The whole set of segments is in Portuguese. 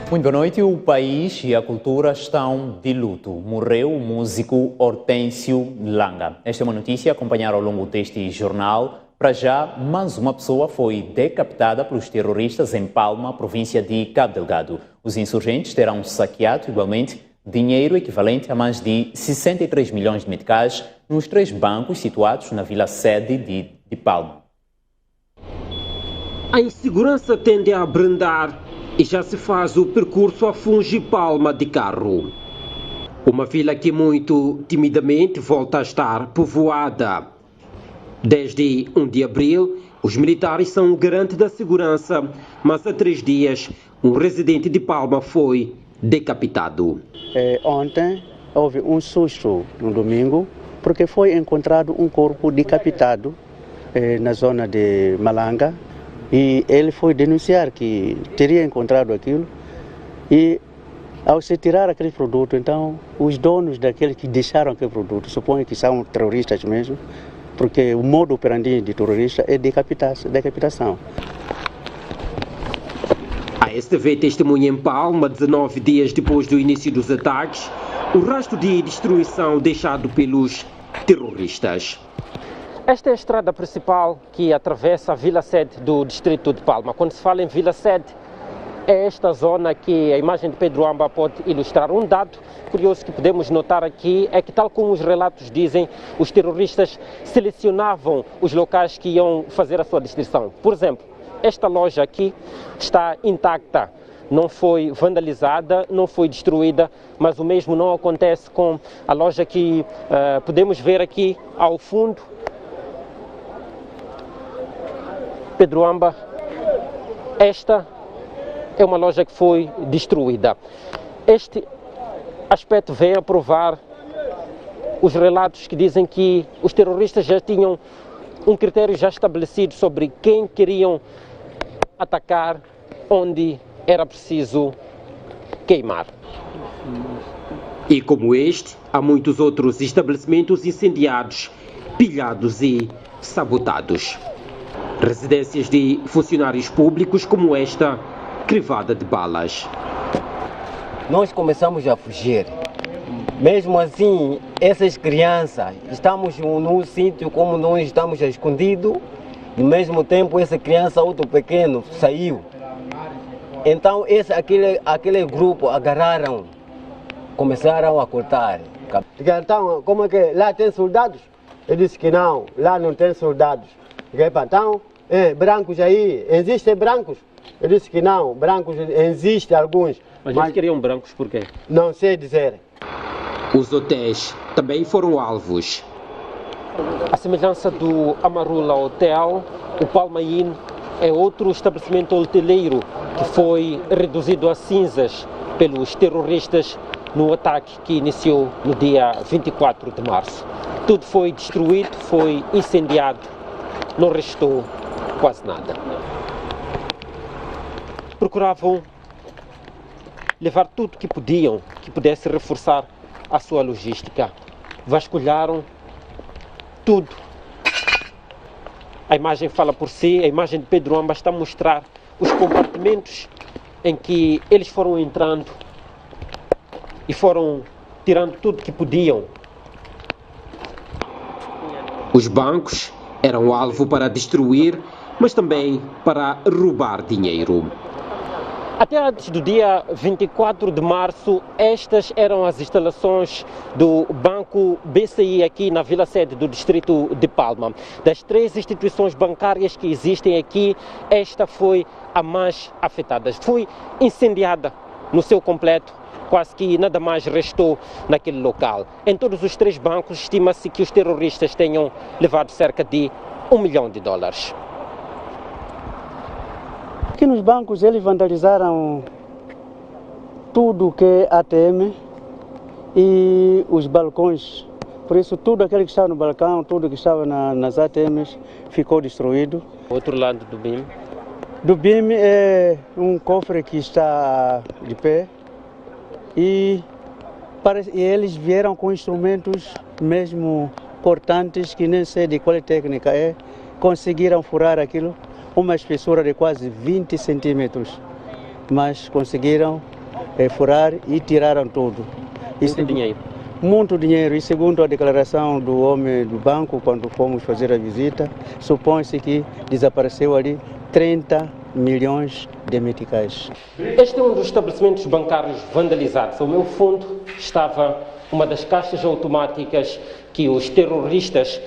Muito boa noite. O país e a cultura estão de luto. Morreu o músico Hortêncio Langa. Esta é uma notícia a acompanhar ao longo deste jornal. Para já, mais uma pessoa foi decapitada pelos terroristas em Palma, província de Cabo Delgado. Os insurgentes terão saqueado, igualmente, dinheiro equivalente a mais de 63 milhões de meticais nos 3 bancos situados na vila-sede de Palma. A insegurança tende a abrandar e já se faz o percurso a Fungi Palma de carro. Uma vila que muito timidamente volta a estar povoada. Desde 1 de abril, os militares são o garante da segurança, mas há 3 dias, um residente de Palma foi decapitado. Ontem houve um susto no domingo, porque foi encontrado um corpo decapitado na zona de Malanga. E ele foi denunciar que teria encontrado aquilo e ao se tirar aquele produto, então os donos daquele que deixaram aquele produto, suponho que são terroristas mesmo, porque o modo operandi de terrorista é decapitação. A STV testemunha em Palma, 19 dias depois do início dos ataques, o rastro de destruição deixado pelos terroristas. Esta é a estrada principal que atravessa a vila-sede do distrito de Palma. Quando se fala em vila-sede, é esta zona que a imagem de Pedro Amba pode ilustrar. Um dado curioso que podemos notar aqui é que, tal como os relatos dizem, os terroristas selecionavam os locais que iam fazer a sua destruição. Por exemplo, esta loja aqui está intacta, não foi vandalizada, não foi destruída, mas o mesmo não acontece com a loja que podemos ver aqui ao fundo. Pedro Amba, esta é uma loja que foi destruída. Este aspecto vem a provar os relatos que dizem que os terroristas já tinham um critério já estabelecido sobre quem queriam atacar, onde era preciso queimar. E como este, há muitos outros estabelecimentos incendiados, pilhados e sabotados. Residências de funcionários públicos como esta, crivada de balas. Nós começamos a fugir. Mesmo assim, essas crianças, estamos num sítio como nós estamos escondidos, e ao mesmo tempo essa criança, outro pequeno, saiu. Então aquele grupo agarraram, começaram a cortar. Então, como é que lá tem soldados? Ele disse que não, lá não tem soldados. Então, brancos aí, existem brancos? Eu disse que não, brancos existem alguns. Mas eles queriam brancos por quê? Não sei dizer. Os hotéis também foram alvos. A semelhança do Amarula Hotel, o Palma Inn é outro estabelecimento hoteleiro que foi reduzido a cinzas pelos terroristas no ataque que iniciou no dia 24 de março. Tudo foi destruído, foi incendiado. Não restou quase nada. Procuravam levar tudo que podiam, que pudesse reforçar a sua logística. Vasculharam tudo. A imagem fala por si, a imagem de Pedro Amba está a mostrar os compartimentos em que eles foram entrando e foram tirando tudo que podiam. Os bancos eram alvo para destruir, mas também para roubar dinheiro. Até antes do dia 24 de março, estas eram as instalações do Banco BCI aqui na vila-sede do distrito de Palma. Das 3 instituições bancárias que existem aqui, esta foi a mais afetada. Foi incendiada no seu completo, quase que nada mais restou naquele local. Em todos os 3 bancos, estima-se que os terroristas tenham levado cerca de $1 milhão. Aqui nos bancos eles vandalizaram tudo que é ATM e os balcões. Por isso tudo aquele que estava no balcão, tudo que estava nas ATMs ficou destruído. Outro lado do BIM? Do BIM é um cofre que está de pé e eles vieram com instrumentos mesmo cortantes que nem sei de qual técnica é. Conseguiram furar aquilo, uma espessura de quase 20 centímetros, mas conseguiram furar e tiraram tudo. Muito dinheiro. Muito dinheiro. E segundo a declaração do homem do banco, quando fomos fazer a visita, supõe-se que desapareceu ali 30 milhões de meticais. Este é um dos estabelecimentos bancários vandalizados. Ao meu fundo estava uma das caixas automáticas que os terroristas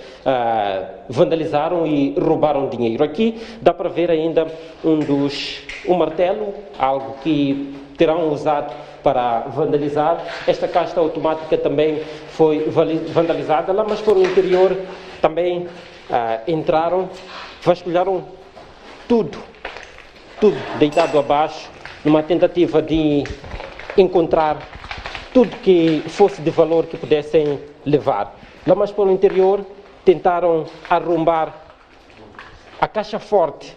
vandalizaram e roubaram dinheiro. Aqui dá para ver ainda um martelo, algo que terão usado para vandalizar. Esta caixa automática também foi vandalizada lá, mas por o interior também entraram, vasculharam tudo deitado abaixo, numa tentativa de encontrar tudo que fosse de valor que pudessem levar. Lá mais para o interior, tentaram arrombar a caixa forte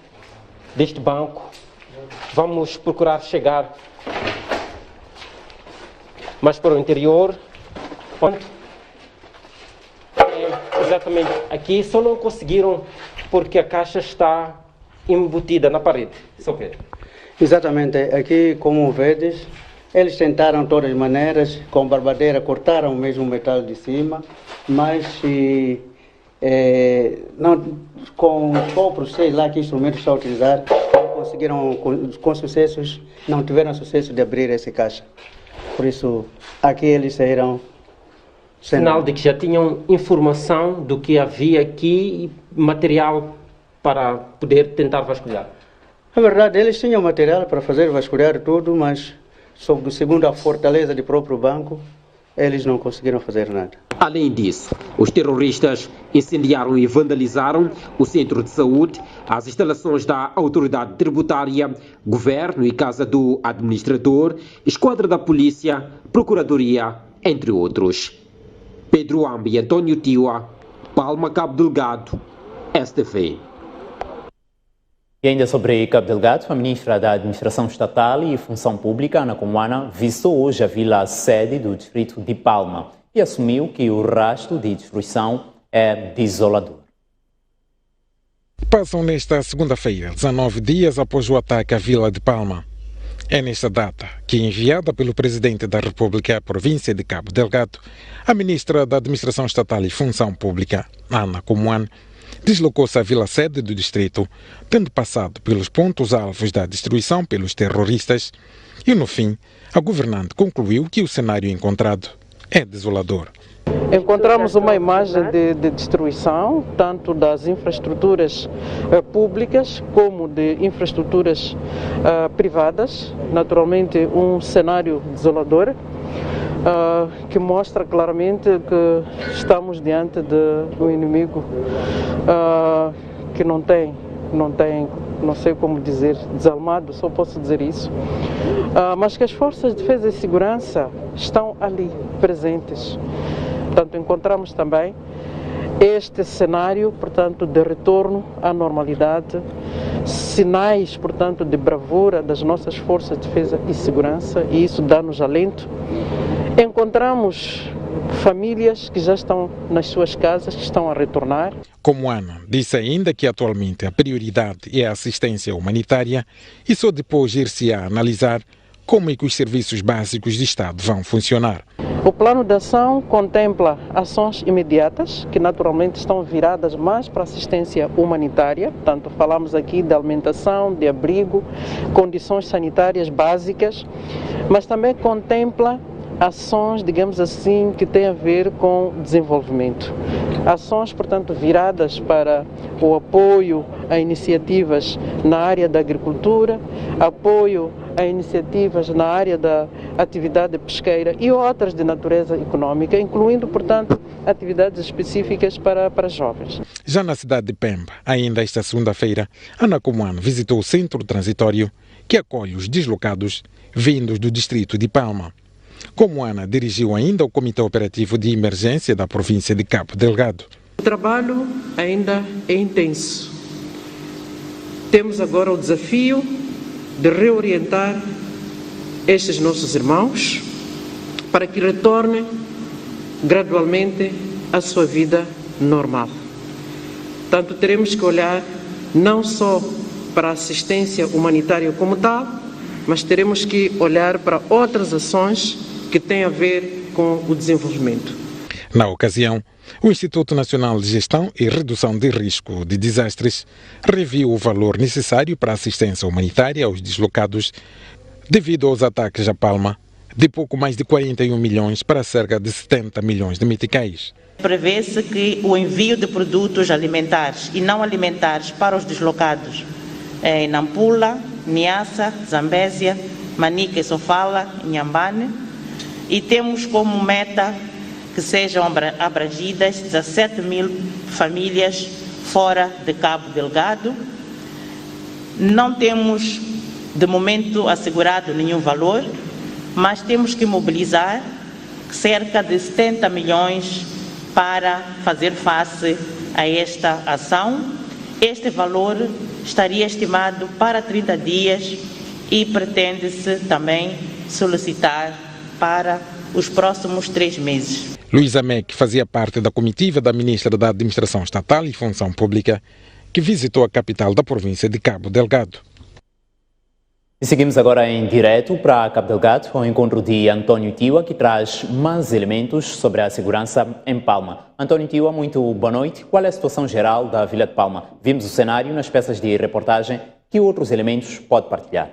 deste banco. Vamos procurar chegar mais para o interior. Exatamente aqui, só não conseguiram porque a caixa está embutida na parede. São Pedro. Exatamente, aqui como vedes, eles tentaram de todas as maneiras, com barbadeira, cortaram mesmo o metal de cima, mas não, com sopros, sei lá que instrumentos estão a utilizar, não conseguiram com sucessos, não tiveram sucesso de abrir essa caixa. Por isso, aqui eles saíram. Sinal de que já tinham informação do que havia aqui, material para poder tentar vasculhar. É verdade, eles tinham material para fazer vasculhar tudo, mas segundo a fortaleza do próprio banco, eles não conseguiram fazer nada. Além disso, os terroristas incendiaram e vandalizaram o centro de saúde, as instalações da autoridade tributária, governo e casa do administrador, esquadra da polícia, procuradoria, entre outros. Pedro Ambi e Antônio Tiwa, Palma, Cabo Delgado, STV. E ainda sobre Cabo Delgado, a ministra da Administração Estatal e Função Pública, Ana Comuana, visitou hoje a vila sede do distrito de Palma e assumiu que o rastro de destruição é desolador. Passam nesta segunda-feira, 19 dias após o ataque à vila de Palma. É nesta data que, enviada pelo Presidente da República à província de Cabo Delgado, a ministra da Administração Estatal e Função Pública, Ana Comuana, deslocou-se à vila-sede do distrito, tendo passado pelos pontos-alvos da destruição pelos terroristas e, no fim, a governante concluiu que o cenário encontrado é desolador. Encontramos uma imagem de destruição, tanto das infraestruturas públicas como de infraestruturas privadas. Naturalmente, um cenário desolador que mostra claramente que estamos diante de um inimigo que não sei como dizer, desalmado, só posso dizer isso, mas que as forças de defesa e segurança estão ali, presentes. Portanto, encontramos também este cenário, portanto, de retorno à normalidade, sinais, portanto, de bravura das nossas forças de defesa e segurança, e isso dá-nos alento. Encontramos famílias que já estão nas suas casas, que estão a retornar. Comuana disse ainda que atualmente a prioridade é a assistência humanitária e só depois ir-se a analisar como é que os serviços básicos de Estado vão funcionar. O plano de ação contempla ações imediatas, que naturalmente estão viradas mais para assistência humanitária. Portanto, falamos aqui de alimentação, de abrigo, condições sanitárias básicas, mas também contempla ações, digamos assim, que têm a ver com desenvolvimento. Ações, portanto, viradas para o apoio a iniciativas na área da agricultura, apoio a iniciativas na área da atividade pesqueira e outras de natureza econômica, incluindo, portanto, atividades específicas para jovens. Já na cidade de Pemba, ainda esta segunda-feira, Ana Comuana visitou o centro transitório que acolhe os deslocados vindos do distrito de Palma. Comuana dirigiu ainda o Comitê Operativo de Emergência da província de Cabo Delgado. O trabalho ainda é intenso. Temos agora o desafio de reorientar estes nossos irmãos para que retornem gradualmente à sua vida normal. Portanto, teremos que olhar não só para a assistência humanitária como tal, mas teremos que olhar para outras ações que têm a ver com o desenvolvimento. Na ocasião, o Instituto Nacional de Gestão e Redução de Risco de Desastres reviu o valor necessário para a assistência humanitária aos deslocados devido aos ataques à Palma, de pouco mais de 41 milhões para cerca de 70 milhões de meticais. Prevê-se que o envio de produtos alimentares e não alimentares para os deslocados em Nampula, Niassa, Zambésia, Manica e Sofala, Inhambane, e temos como meta que sejam abrangidas 17 mil famílias fora de Cabo Delgado. Não temos, de momento, assegurado nenhum valor, mas temos que mobilizar cerca de 70 milhões para fazer face a esta ação. Este valor estaria estimado para 30 dias e pretende-se também solicitar para os próximos 3 meses. Luísa Meck fazia parte da comitiva da Ministra da Administração Estatal e Função Pública, que visitou a capital da província de Cabo Delgado. E seguimos agora em direto para Cabo Delgado, ao encontro de António Tiwa, que traz mais elementos sobre a segurança em Palma. António Tiwa, muito boa noite. Qual é a situação geral da Vila de Palma? Vimos o cenário nas peças de reportagem. Que outros elementos pode partilhar?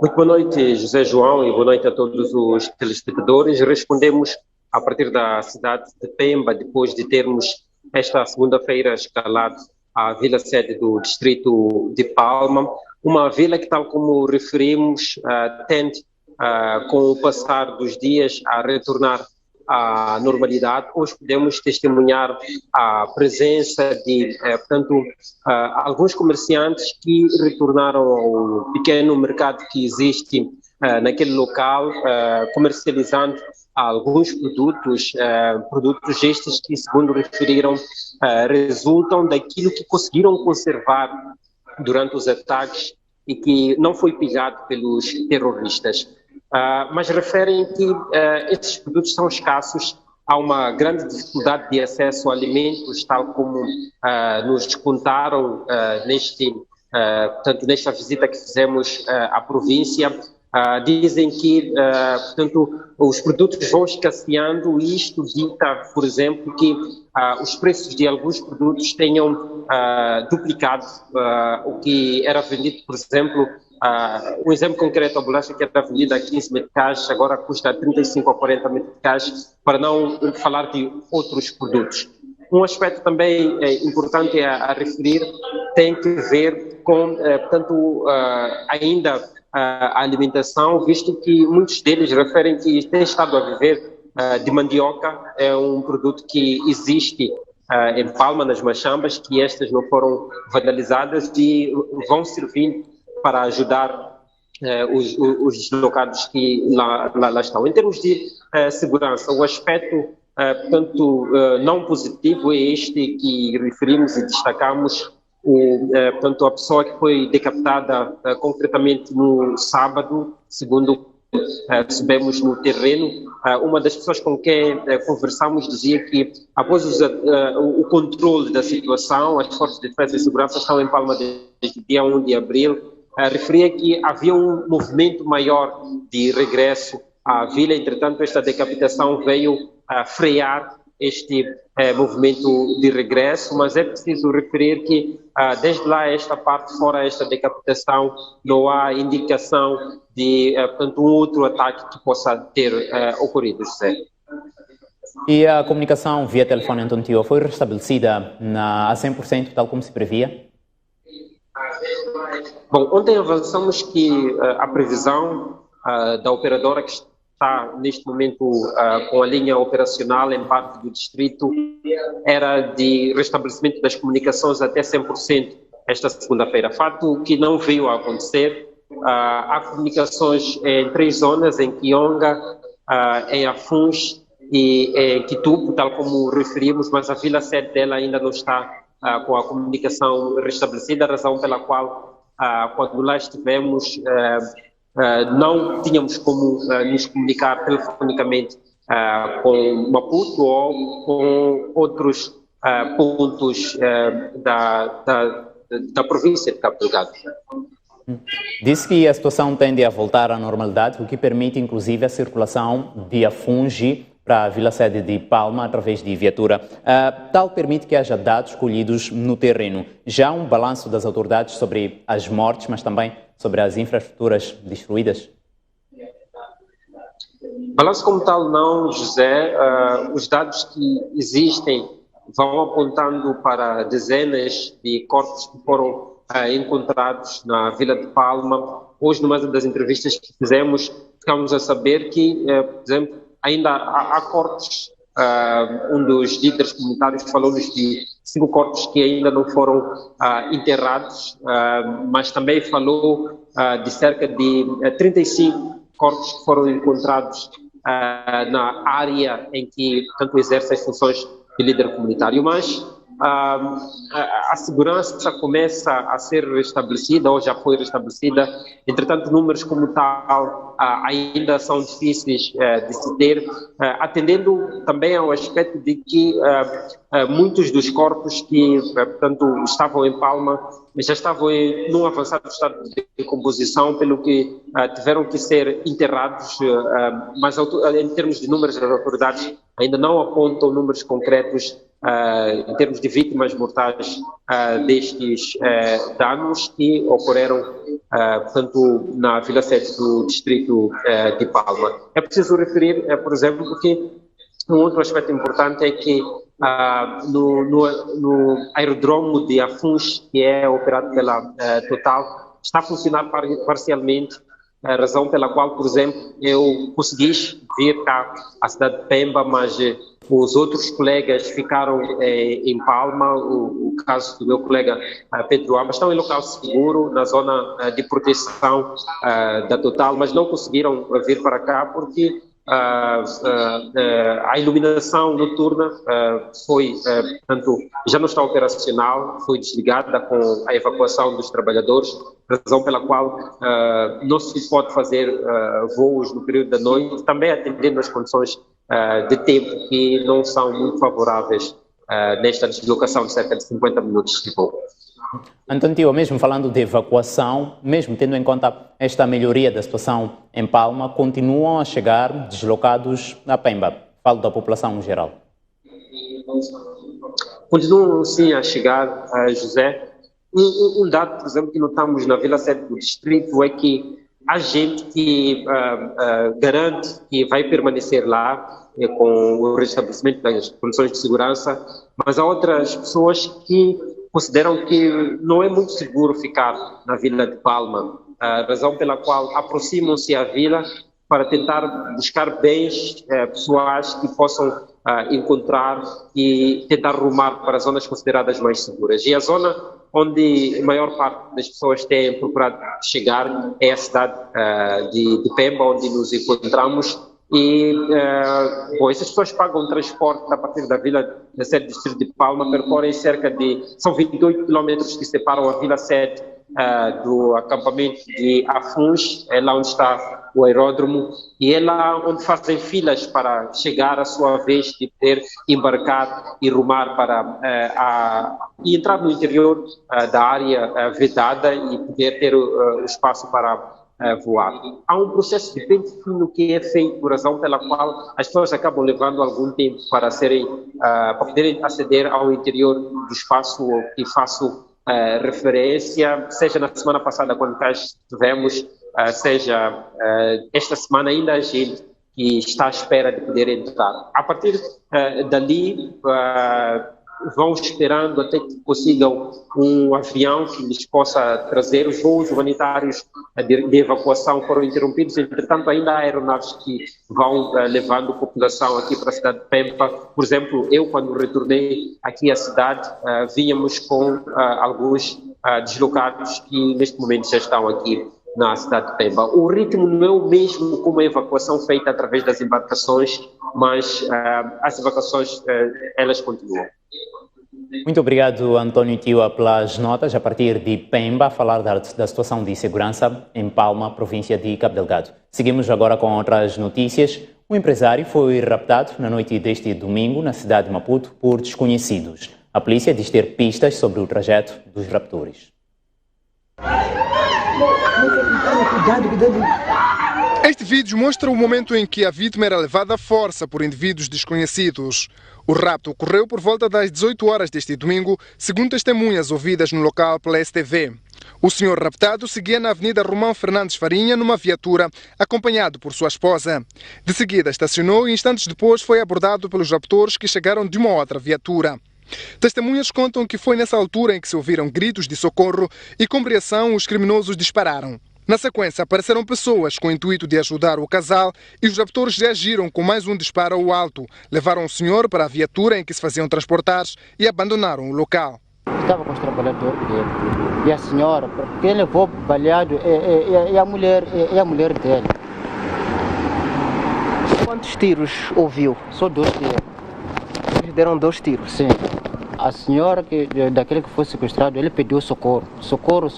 Muito boa noite, José João, e boa noite a todos os telespectadores. Respondemos a partir da cidade de Pemba, depois de termos esta segunda-feira escalado a vila sede do distrito de Palma, uma vila que, tal como referimos, tende, com o passar dos dias, a retornar à normalidade. Hoje podemos testemunhar a presença de, portanto, alguns comerciantes que retornaram ao pequeno mercado que existe naquele local, comercializando alguns produtos estes que, segundo referiram, resultam daquilo que conseguiram conservar durante os ataques e que não foi pilhado pelos terroristas. Mas referem que esses produtos são escassos, há uma grande dificuldade de acesso a alimentos, tal como nos contaram portanto, nesta visita que fizemos à província. Dizem que, portanto, os produtos vão escasseando e isto dita, por exemplo, que os preços de alguns produtos tenham duplicado o que era vendido, por exemplo, um exemplo concreto, a bolacha que era vendida a 15 meticais, agora custa 35 a 40 meticais, para não falar de outros produtos. Um aspecto também importante a referir tem que ver com, portanto, ainda a alimentação, visto que muitos deles referem que têm estado a viver de mandioca. É um produto que existe em Palma, nas machambas, que estas não foram vandalizadas e vão servir para ajudar os deslocados que lá estão. Em termos de segurança, o aspecto, portanto, não positivo é este que referimos e destacamos. Portanto, a pessoa que foi decapitada concretamente no sábado, segundo sabemos no terreno, uma das pessoas com quem conversamos dizia que após o controle da situação, as forças de defesa e segurança estão em Palma desde o dia 1 de abril, referia que havia um movimento maior de regresso à vila. Entretanto, esta decapitação veio frear este movimento de regresso, mas é preciso referir que desde lá, esta parte, fora esta decapitação, não há indicação de, portanto, um outro ataque que possa ter ocorrido, José. E a comunicação via telefone, António Tiwa, foi restabelecida a 100%, tal como se previa? Bom, ontem avançamos que a previsão da operadora que está neste momento com a linha operacional em parte do distrito era de restabelecimento das comunicações até 100% esta segunda-feira. Fato que não veio a acontecer. Há comunicações em 3 zonas, em Kionga, em Afuns e em Quitupo, tal como referimos, mas a vila sede dela ainda não está com a comunicação restabelecida, a razão pela qual, quando lá estivemos, não tínhamos como nos comunicar telefonicamente com Maputo ou com outros pontos da província de Cabo Delgado. Disse que a situação tende a voltar à normalidade, o que permite inclusive a circulação de afungi para a vila-sede de Palma através de viatura. Tal permite que haja dados colhidos no terreno. Já há um balanço das autoridades sobre as mortes, mas também sobre as infraestruturas destruídas? Balanço como tal não, José. Os dados que existem vão apontando para dezenas de corpos que foram encontrados na Vila de Palma. Hoje, numa das entrevistas que fizemos, ficamos a saber que, por exemplo, ainda há corpos. Um dos líderes comunitários falou-nos de 5 corpos que ainda não foram enterrados, mas também falou de cerca de 35 corpos que foram encontrados na área em que, portanto, exerce as funções de líder comunitário. Mas a segurança começa a ser restabelecida, ou já foi restabelecida. Entretanto, números como tal ainda são difíceis de se ter, atendendo também ao aspecto de que muitos dos corpos que, portanto, estavam em Palma já estavam num avançado estado de decomposição, pelo que tiveram que ser enterrados, mas em termos de números, as autoridades ainda não apontam números concretos em termos de vítimas mortais destes danos que ocorreram, portanto, na vila-sede do distrito de Palma. É preciso referir, por exemplo, que um outro aspecto importante é que no aerodromo de Afuns, que é operado pela Total, está a funcionar parcialmente, a razão pela qual, por exemplo, eu consegui vir cá à cidade de Pemba, mas os outros colegas ficaram em Palma. O caso do meu colega Pedro Amba estão em local seguro, na zona de proteção da Total, mas não conseguiram vir para cá porque a iluminação noturna portanto, já não está operacional, foi desligada com a evacuação dos trabalhadores, razão pela qual não se pode fazer voos no período da noite, também atendendo às condições de tempo que não são muito favoráveis nesta deslocação de cerca de 50 minutos de voo. António, mesmo falando de evacuação, mesmo tendo em conta esta melhoria da situação em Palma, continuam a chegar deslocados a Pemba? Falo da população em geral. Continuam sim a chegar, José. Um dado, por exemplo, que notamos na vila-sede do distrito é que há gente que garante que vai permanecer lá com o restabelecimento das condições de segurança, mas há outras pessoas que consideram que não é muito seguro ficar na Vila de Palma, razão pela qual aproximam-se à vila para tentar buscar bens pessoais que possam encontrar e tentar rumar para zonas consideradas mais seguras. E a zona onde a maior parte das pessoas têm procurado chegar é a cidade de Pemba, onde nos encontramos. E, essas pessoas pagam transporte a partir da vila-sede do distrito de Palma, percorrem são 28 quilômetros que separam a vila-sede do acampamento de Afuns, é lá onde está o aeródromo, e é lá onde fazem filas para chegar à sua vez de poder embarcar e rumar e entrar no interior da área vedada e poder ter o espaço para voar. Há um processo de pente fino que é feito, por razão pela qual as pessoas acabam levando algum tempo para poderem aceder ao interior do espaço que faço referência, seja na semana passada quando cá estivemos, seja esta semana ainda há gente que está à espera de poder entrar. A partir dali vão esperando até que consigam um avião que lhes possa trazer. Os voos humanitários de evacuação foram interrompidos, entretanto ainda há aeronaves que vão levando a população aqui para a cidade de Pemba. Por exemplo, eu quando retornei aqui à cidade, vínhamos com alguns deslocados que neste momento já estão aqui na cidade de Pemba. O ritmo não é o mesmo como a evacuação feita através das embarcações, mas as evacuações elas continuam. Muito obrigado, António Tiwa, pelas notas a partir de Pemba, a falar da situação de segurança em Palma, província de Cabo Delgado. Seguimos agora com outras notícias. Um empresário foi raptado na noite deste domingo na cidade de Maputo por desconhecidos. A polícia diz ter pistas sobre o trajeto dos raptores. Este vídeo mostra o momento em que a vítima era levada à força por indivíduos desconhecidos. O rapto ocorreu por volta das 18 horas deste domingo, segundo testemunhas ouvidas no local pela STV. O senhor raptado seguia na Avenida Romão Fernandes Farinha numa viatura, acompanhado por sua esposa. De seguida estacionou e instantes depois foi abordado pelos raptores que chegaram de uma outra viatura. Testemunhas contam que foi nessa altura em que se ouviram gritos de socorro e com reação os criminosos dispararam. Na sequência apareceram pessoas com o intuito de ajudar o casal e os raptores reagiram com mais um disparo ao alto. Levaram o senhor para a viatura em que se faziam transportar e abandonaram o local. Estava com os trabalhadores dele e a senhora, porque ele levou baleado e a mulher dele. Quantos tiros ouviu? Só 2 tiros. Eles deram 2 tiros? Sim. A senhora, daquele que foi sequestrado, ele pediu socorro. Socorro.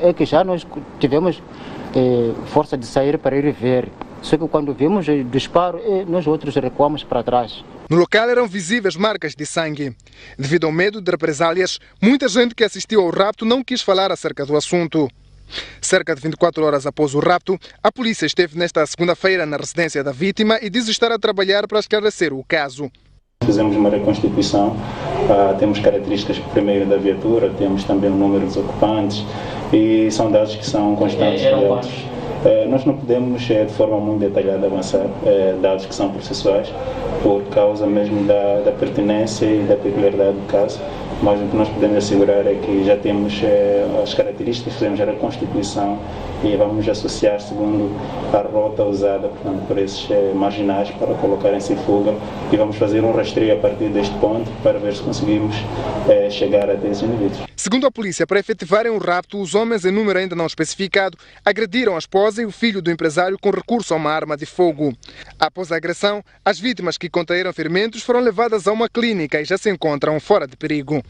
É que já nós tivemos força de sair para ir ver. Só que quando vimos o disparo, nós outros recuamos para trás. No local eram visíveis marcas de sangue. Devido ao medo de represálias, muita gente que assistiu ao rapto não quis falar acerca do assunto. Cerca de 24 horas após o rapto, a polícia esteve nesta segunda-feira na residência da vítima e diz estar a trabalhar para esclarecer o caso. Fizemos uma reconstituição, temos características primeiro da viatura, temos também o número dos ocupantes e são dados que são constantes. Nós não podemos de forma muito detalhada avançar dados que são processuais por causa mesmo da pertinência e da peculiaridade do caso, mas o que nós podemos assegurar é que já temos as características, fizemos a reconstituição e vamos associar segundo a rota usada, portanto, por esses marginais para colocarem-se em fuga e vamos fazer um rastreio a partir deste ponto para ver se conseguimos chegar até esses indivíduos. Segundo a polícia, para efetivarem o rapto, os homens, em número ainda não especificado, agrediram a esposa e o filho do empresário com recurso a uma arma de fogo. Após a agressão, as vítimas que contraíram ferimentos foram levadas a uma clínica e já se encontram fora de perigo.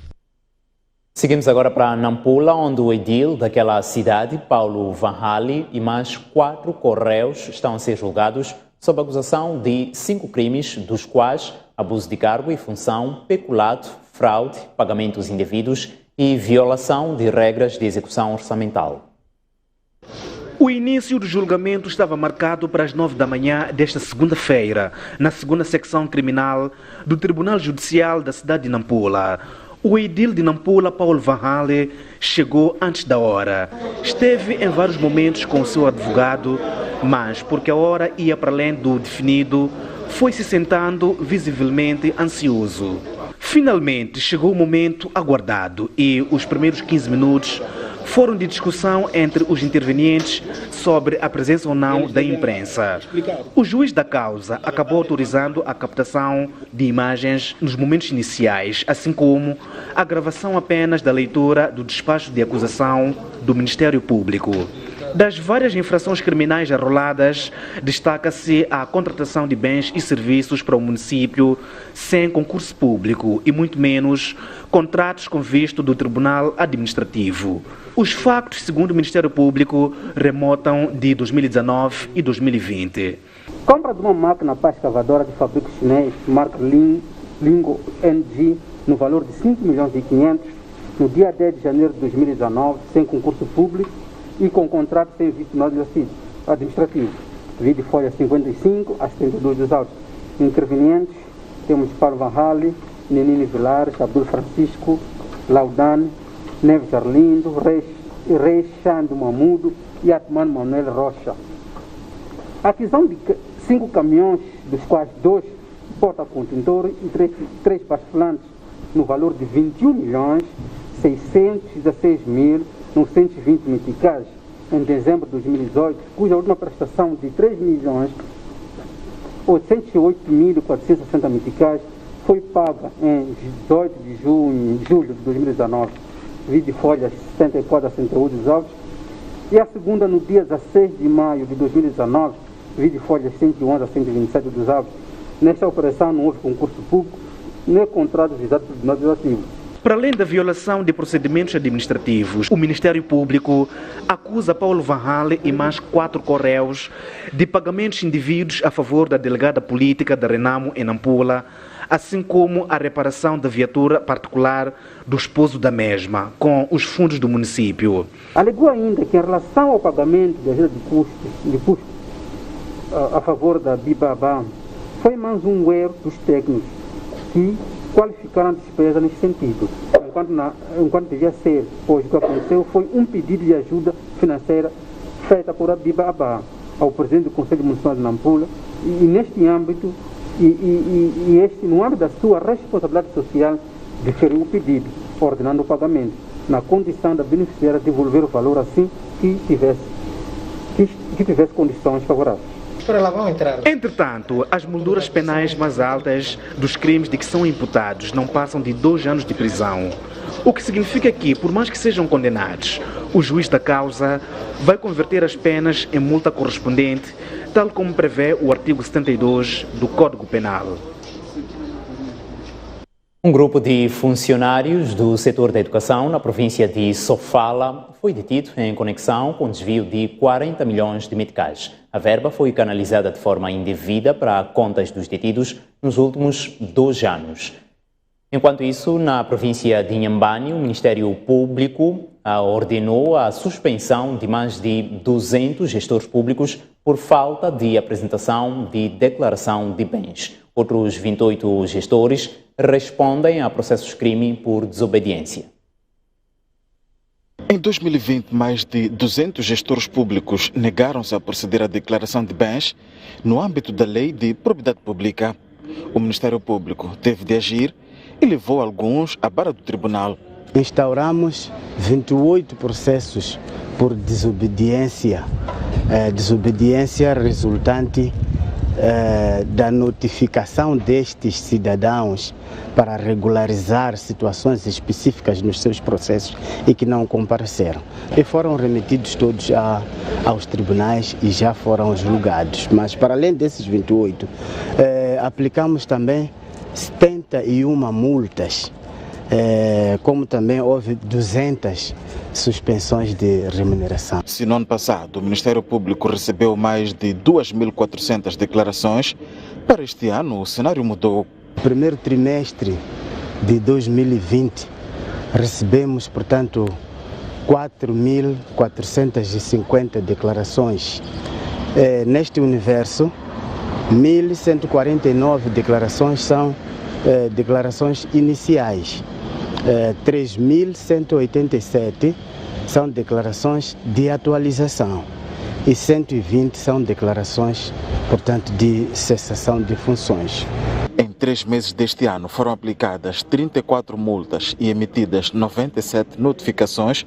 Seguimos agora para Nampula, onde o edil daquela cidade, Paulo Van Hale, e mais 4 correios estão a ser julgados sob acusação de 5 crimes, dos quais abuso de cargo e função, peculato, fraude, pagamentos indevidos e violação de regras de execução orçamental. O início do julgamento estava marcado para as 9 da manhã desta segunda-feira, na segunda secção criminal do Tribunal Judicial da cidade de Nampula. O edil de Nampula, Paulo Van Hale, chegou antes da hora. Esteve em vários momentos com o seu advogado, mas porque a hora ia para além do definido, foi se sentando visivelmente ansioso. Finalmente chegou o momento aguardado e os primeiros 15 minutos foram de discussão entre os intervenientes sobre a presença ou não da imprensa. O juiz da causa acabou autorizando a captação de imagens nos momentos iniciais, assim como a gravação apenas da leitura do despacho de acusação do Ministério Público. Das várias infrações criminais arroladas, destaca-se a contratação de bens e serviços para o município sem concurso público e, muito menos, contratos com visto do Tribunal Administrativo. Os factos, segundo o Ministério Público, remontam de 2019 e 2020. Compra de uma máquina para escavadora de fabrico chinês, marca Lingo NG, no valor de 5.500.000, no dia 10 de janeiro de 2019, sem concurso público e com contrato sem visto no administrativo. Vídeo folha 55 a 72 dos autos. Intervenientes, temos Paulo Van Hale, Nenine Vilares, Abdul Francisco, Laudane, Neves Arlindo, Reis Xando Mamudo e Atman Manuel Rocha. A aquisição de 5 caminhões, dos quais 2 porta-contentores e 3 basculantes, no valor de 21.616.920 meticais em dezembro de 2018, cuja última prestação de 3.808.460 meticais foi paga em 18 de julho de 2019, vídeo folhas 74 a 78 dos autos, e a segunda no dia 16 de maio de 2019, vídeo folhas 111 a 127 dos autos. Nesta operação não houve concurso público, nem contrato visado pelo Tribunal Administrativo. Para além da violação de procedimentos administrativos, o Ministério Público acusa Paulo Van Hale e mais 4 correios de pagamentos indevidos a favor da delegada política da Renamo em Nampula, assim como a reparação da viatura particular do esposo da mesma, com os fundos do município. Alegou ainda que em relação ao pagamento de ajuda de custo a favor da Bibaba, foi mais um erro dos técnicos que qualificaram a despesa nesse sentido, enquanto devia ser, pois o que aconteceu foi um pedido de ajuda financeira feita por a Bibaba ao presidente do Conselho Municipal de Nampula, e neste âmbito, no âmbito da sua responsabilidade social, deferiu o pedido, ordenando o pagamento, na condição da beneficiária devolver o valor assim que tivesse condições favoráveis. Entretanto, as molduras penais mais altas dos crimes de que são imputados não passam de 2 anos de prisão. O que significa que, por mais que sejam condenados, o juiz da causa vai converter as penas em multa correspondente, tal como prevê o artigo 72 do Código Penal. Um grupo de funcionários do setor da educação na província de Sofala foi detido em conexão com desvio de 40 milhões de meticais. A verba foi canalizada de forma indevida para contas dos detidos nos últimos 2 anos. Enquanto isso, na província de Inhambane, o Ministério Público ordenou a suspensão de mais de 200 gestores públicos por falta de apresentação de declaração de bens. Outros 28 gestores respondem a processos crime por desobediência. Em 2020, mais de 200 gestores públicos negaram-se a proceder à declaração de bens no âmbito da Lei de Propriedade Pública. O Ministério Público teve de agir e levou alguns à barra do tribunal. Instauramos 28 processos por desobediência, desobediência resultante da notificação destes cidadãos para regularizar situações específicas nos seus processos e que não compareceram. E foram remetidos todos aos tribunais e já foram julgados. Mas para além desses 28, aplicamos também 71 multas, como também houve 200 suspensões de remuneração. Se no ano passado o Ministério Público recebeu mais de 2.400 declarações, para este ano o cenário mudou. No primeiro trimestre de 2020 recebemos, portanto, 4.450 declarações. Neste universo, 1.149 declarações são declarações iniciais, 3.187 são declarações de atualização e 120 são declarações, portanto, de cessação de funções. Em 3 meses deste ano foram aplicadas 34 multas e emitidas 97 notificações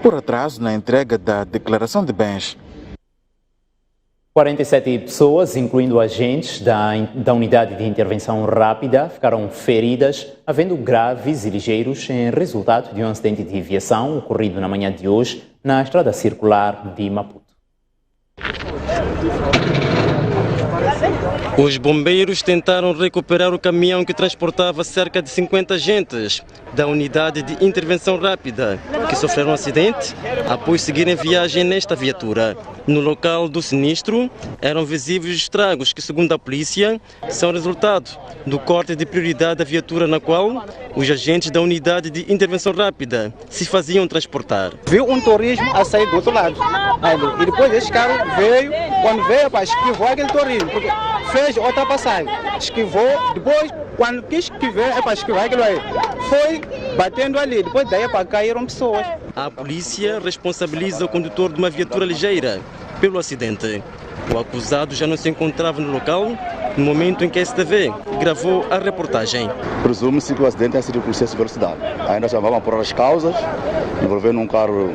por atraso na entrega da declaração de bens. 47 pessoas, incluindo agentes da Unidade de Intervenção Rápida, ficaram feridas, havendo graves e ligeiros em resultado de um acidente de aviação ocorrido na manhã de hoje na estrada circular de Maputo. Os bombeiros tentaram recuperar o caminhão que transportava cerca de 50 agentes da Unidade de Intervenção Rápida, que sofreram um acidente após seguirem viagem nesta viatura. No local do sinistro, eram visíveis estragos que, segundo a polícia, são resultado do corte de prioridade da viatura na qual os agentes da Unidade de Intervenção Rápida se faziam transportar. Viu um turismo a sair do outro lado, e depois esse carro veio, quando veio, esquivou aquele turismo, porque fez outra passagem, esquivou, depois quando quis esquivar aquilo aí, foi batendo ali, depois daí caíram pessoas. A polícia responsabiliza o condutor de uma viatura ligeira pelo acidente. O acusado já não se encontrava no local no momento em que a STV gravou a reportagem. Presume-se que o acidente tenha sido por excesso de velocidade. Ainda já vamos por as causas, envolvendo um carro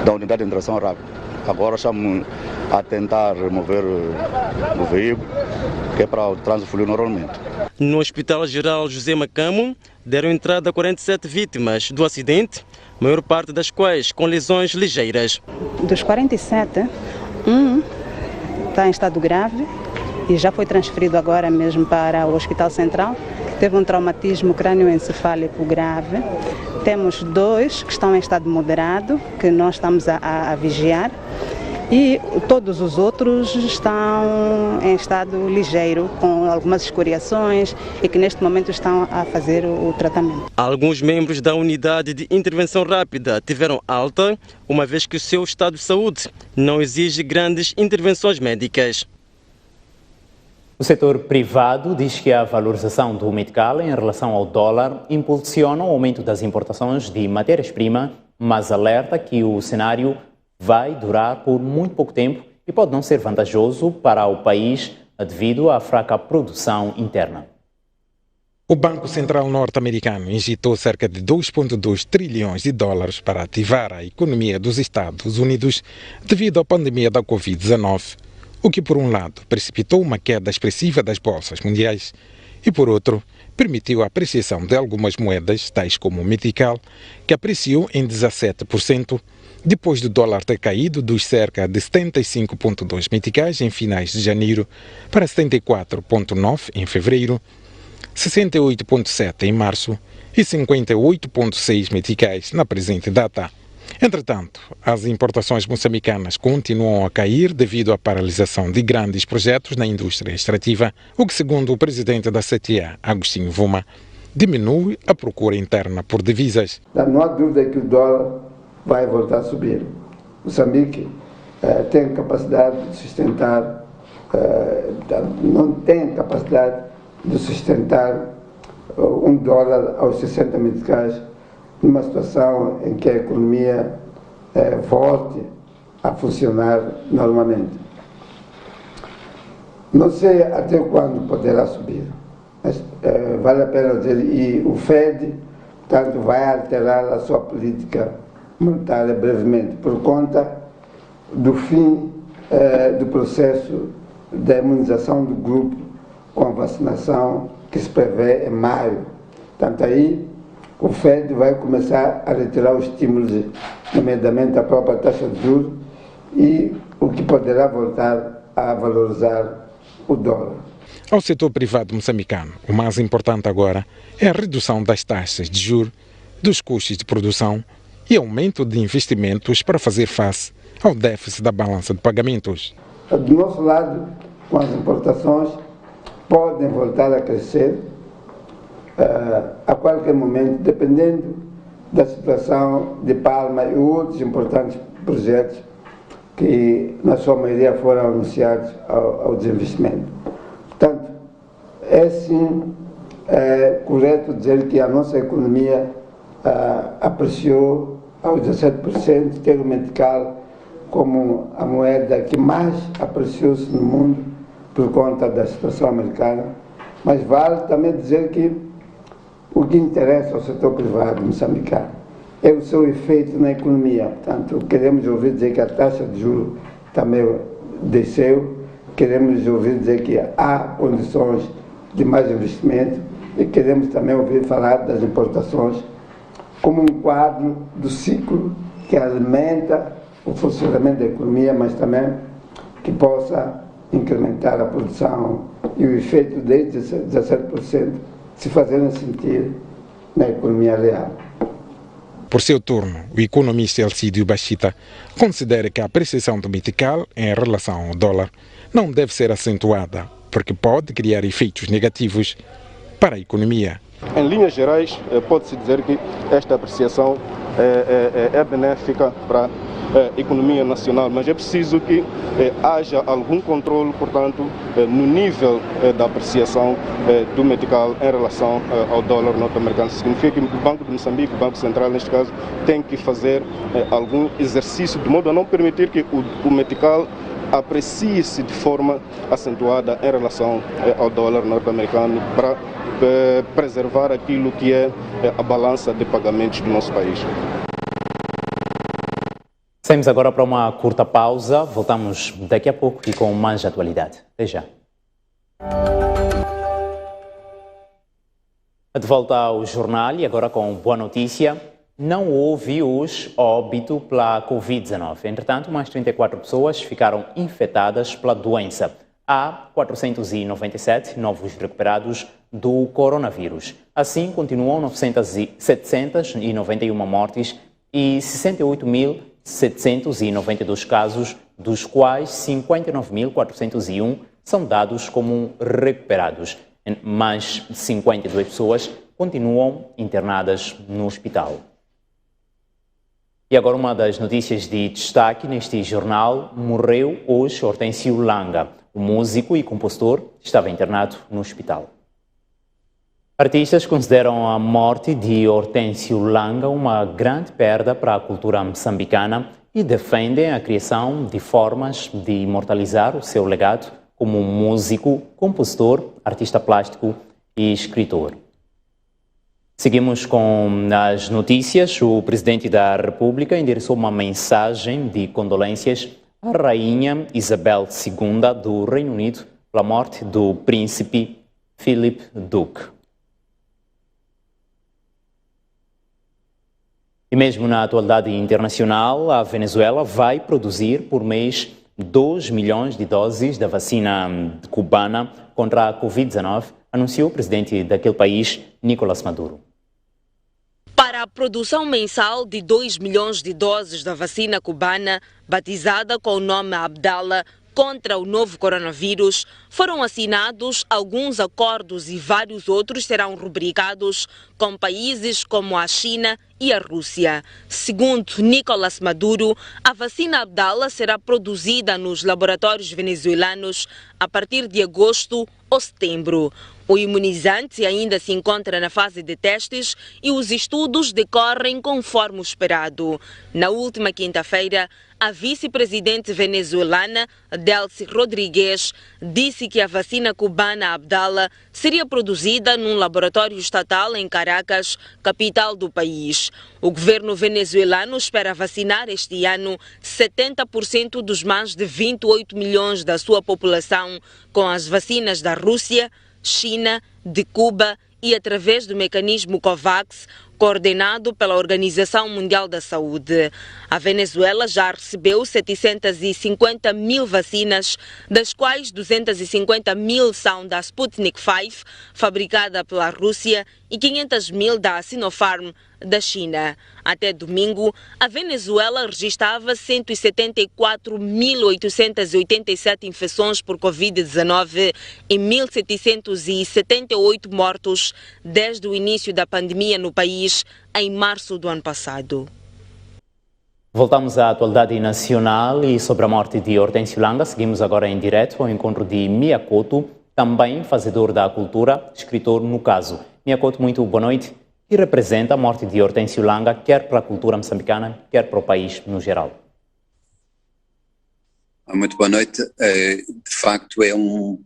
da Unidade de Intervenção Rápida. Agora estamos a tentar remover o veículo, que é para o trânsito fluir normalmente. No Hospital Geral José Macamo, deram entrada a 47 vítimas do acidente, a maior parte das quais com lesões ligeiras. Dos 47, um está em estado grave e já foi transferido agora mesmo para o Hospital Central. Teve um traumatismo crânioencefálico grave. Temos 2 que estão em estado moderado, que nós estamos a vigiar. e todos os outros estão em estado ligeiro, com algumas escoriações e que neste momento estão a fazer o tratamento. Alguns membros da unidade de intervenção rápida tiveram alta, uma vez que o seu estado de saúde não exige grandes intervenções médicas. O setor privado diz que a valorização do metical em relação ao dólar impulsiona o aumento das importações de matérias-primas, mas alerta que o cenário vai durar por muito pouco tempo e pode não ser vantajoso para o país devido à fraca produção interna. O Banco Central norte-americano injetou cerca de 2,2 trilhões de dólares para ativar a economia dos Estados Unidos devido à pandemia da Covid-19, o que, por um lado, precipitou uma queda expressiva das bolsas mundiais e, por outro, permitiu a apreciação de algumas moedas, tais como o metical, que apreciou em 17%, depois do dólar ter caído dos cerca de 75,2 meticais em finais de janeiro para 74,9 em fevereiro, 68,7 em março e 58,6 meticais na presente data. Entretanto, as importações moçambicanas continuam a cair devido à paralisação de grandes projetos na indústria extrativa, o que, segundo o presidente da CTA, Agostinho Vuma, diminui a procura interna por divisas. Não há dúvida que o dólar vai voltar a subir. Moçambique tem capacidade de sustentar, não tem capacidade de sustentar um dólar aos 60 meticais numa situação em que a economia volte a funcionar normalmente. Não sei até quando poderá subir, mas vale a pena dizer, e o FED, portanto, vai alterar a sua política monetária brevemente, por conta do fim do processo da imunização do grupo com a vacinação que se prevê em maio. Portanto, aí o FED vai começar a retirar os estímulos, nomeadamente a própria taxa de juros, e o que poderá voltar a valorizar o dólar. Ao setor privado moçambicano, o mais importante agora é a redução das taxas de juros, dos custos de produção e aumento de investimentos para fazer face ao déficit da balança de pagamentos. Do nosso lado, com as importações, podem voltar a crescer a qualquer momento, dependendo da situação de Palma e outros importantes projetos que, na sua maioria, foram anunciados ao desinvestimento. Portanto, é sim correto dizer que a nossa economia apreciou aos 17%, ter o metical como a moeda que mais apreciou-se no mundo por conta da situação americana, mas vale também dizer que o que interessa ao setor privado moçambicano é o seu efeito na economia. Portanto, queremos ouvir dizer que a taxa de juros também desceu, queremos ouvir dizer que há condições de mais investimento e queremos também ouvir falar das importações como um quadro do ciclo que alimenta o funcionamento da economia, mas também que possa incrementar a produção e o efeito desde 17% se fazerem sentir na economia real. Por seu turno, o economista Elcídio Bachita considera que a apreciação do metical em relação ao dólar não deve ser acentuada, porque pode criar efeitos negativos para a economia. Em linhas gerais, pode-se dizer que esta apreciação é benéfica para a economia nacional, mas é preciso que haja algum controle, portanto, no nível da apreciação do metical em relação ao dólar norte-americano. Significa que o Banco de Moçambique, o Banco Central, neste caso, tem que fazer algum exercício de modo a não permitir que o metical aprecie-se de forma acentuada em relação ao dólar norte-americano para preservar aquilo que é a balança de pagamentos do nosso país. Saímos agora para uma curta pausa, voltamos daqui a pouco e com mais atualidade. Até já. De volta ao jornal e agora com boa notícia. Não houve hoje óbito pela Covid-19. Entretanto, mais 34 pessoas ficaram infectadas pela doença. Há 497 novos recuperados do coronavírus. Assim, continuam 791 mortes e 68.792 casos dos quais 59.401 são dados como recuperados. Mais 52 pessoas continuam internadas no hospital. E agora uma das notícias de destaque neste jornal: morreu hoje Hortêncio Langa. O músico e compositor estava internado no hospital. Artistas consideram a morte de Hortêncio Langa uma grande perda para a cultura moçambicana e defendem a criação de formas de imortalizar o seu legado como músico, compositor, artista plástico e escritor. Seguimos com as notícias. O presidente da República endereçou uma mensagem de condolências à rainha Isabel II do Reino Unido pela morte do príncipe Philip Duke. E mesmo na atualidade internacional, a Venezuela vai produzir por mês 2 milhões de doses da vacina cubana contra a Covid-19, anunciou o presidente daquele país, Nicolás Maduro. Para a produção mensal de 2 milhões de doses da vacina cubana, batizada com o nome Abdala, contra o novo coronavírus, foram assinados alguns acordos e vários outros serão rubricados com países como a China e a Rússia. Segundo Nicolás Maduro, a vacina Abdala será produzida nos laboratórios venezuelanos a partir de agosto ou setembro. O imunizante ainda se encontra na fase de testes e os estudos decorrem conforme o esperado. Na última quinta-feira, a vice-presidente venezuelana, Delcy Rodrigues, disse que a vacina cubana Abdala seria produzida num laboratório estatal em Caracas, capital do país. O governo venezuelano espera vacinar este ano 70% dos mais de 28 milhões da sua população com as vacinas da Rússia, China, de Cuba e através do mecanismo COVAX, coordenado pela Organização Mundial da Saúde. A Venezuela já recebeu 750 mil vacinas, das quais 250 mil são da Sputnik V, fabricada pela Rússia, e 500 mil da Sinopharm, da China. Até domingo, a Venezuela registrava 174.887 infecções por Covid-19 e 1.778 mortos desde o início da pandemia no país, em março do ano passado. Voltamos à atualidade nacional e sobre a morte de Hortêncio Langa. Seguimos agora em direto ao encontro de Miyakoto, também fazedor da cultura, escritor no caso. Miyakoto, muito boa noite. E representa a morte de Hortêncio Langa, quer para a cultura moçambicana, quer para o país no geral? Muito boa noite. De facto, eu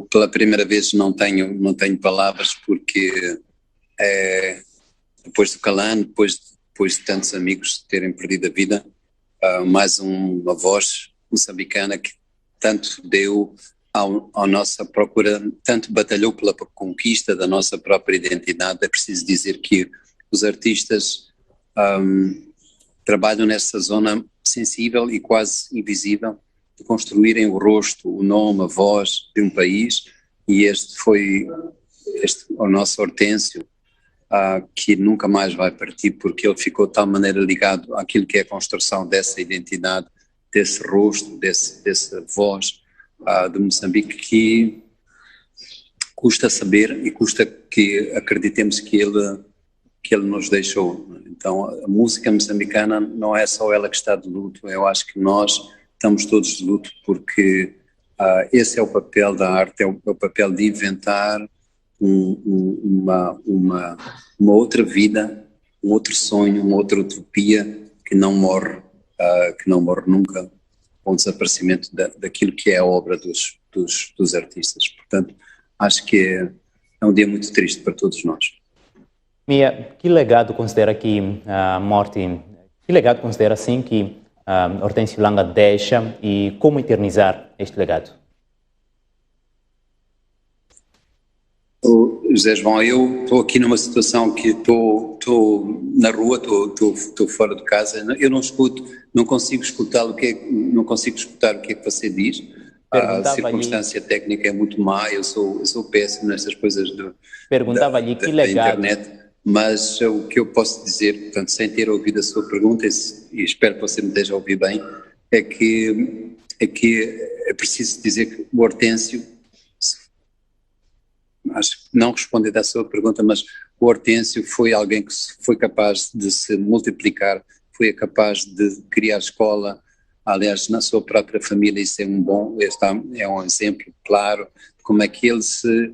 pela primeira vez não tenho palavras, porque depois do Calano, depois de tantos amigos terem perdido a vida, mais uma voz moçambicana que tanto deu à nossa procura, tanto batalhou pela conquista da nossa própria identidade. É preciso dizer que os artistas trabalham nessa zona sensível e quase invisível de construírem o rosto, o nome, a voz de um país, e este foi o nosso Hortêncio, que nunca mais vai partir, porque ele ficou de tal maneira ligado àquilo que é a construção dessa identidade, desse rosto, dessa voz de Moçambique, que custa saber e custa que acreditemos que ele nos deixou. Então a música moçambicana não é só ela que está de luto, eu acho que nós estamos todos de luto, porque esse é o papel da arte, é o papel de inventar uma outra vida, um outro sonho, uma outra utopia que não morre nunca, com o desaparecimento daquilo que é a obra dos artistas. Portanto, acho que é um dia muito triste para todos nós. Mia, que legado considera que a morte, que legado considera assim que Hortêncio Langa deixa, e como eternizar este legado? José João, eu estou aqui numa situação que estou na rua, estou fora de casa, eu não escuto, não consigo escutar o que é que você diz. A circunstância técnica é muito má, eu sou péssimo nestas coisas da internet, mas o que eu posso dizer, portanto, sem ter ouvido a sua pergunta, e espero que você me esteja a ouvir bem, é que é preciso dizer que o Hortêncio, acho que não respondendo à sua pergunta, mas o Hortêncio foi alguém que foi capaz de se multiplicar, foi capaz de criar escola, aliás, na sua própria família. Isso é um exemplo claro de como é que ele se